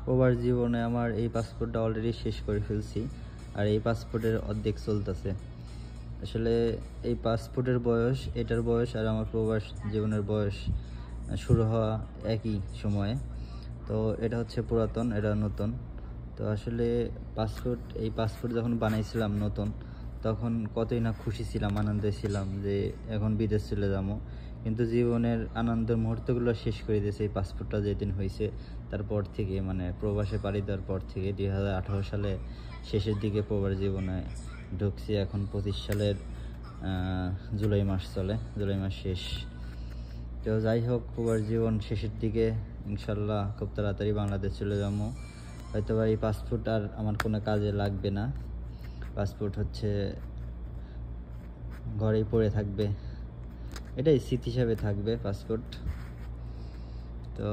প্রবাস জীবনে আমার এই পাসপোর্টটা অলরেডি শেষ করে ফেলছি, আর এই পাসপোর্টের অর্ধেক চলতেছে। আসলে এই পাসপোর্টের বয়স, এটার বয়স আর আমার প্রবাস জীবনের বয়স শুরু হওয়া একই সময়ে। তো এটা হচ্ছে পুরাতন, এটা নতুন। তো আসলে এই পাসপোর্ট যখন বানাইছিলাম নতুন, তখন কতই না খুশি ছিলাম, আনন্দে ছিলাম যে এখন বিদেশ চলে যাবো। কিন্তু জীবনের আনন্দের মুহূর্তগুলো শেষ করে দিয়েছে এই পাসপোর্টটা যেদিন হয়েছে তারপর থেকে, মানে প্রবাসে পাড়ি দেওয়ার পর থেকে। 2018 সালে শেষের দিকে প্রবাস জীবনে ঢুকছি। এখন 25 সালের জুলাই মাস চলে, জুলাই মাস শেষ। তো যাই হোক, প্রবাস জীবন শেষের দিকে, ইনশাল্লাহ খুব তাড়াতাড়ি বাংলাদেশ চলে যাবো। হয়তো এই পাসপোর্ট আর আমার কোনো কাজে লাগবে না, পাসপোর্ট হচ্ছে ঘরেই পড়ে থাকবে, এটাই স্মৃতি হিসাবে থাকবে পাসপোর্ট। তো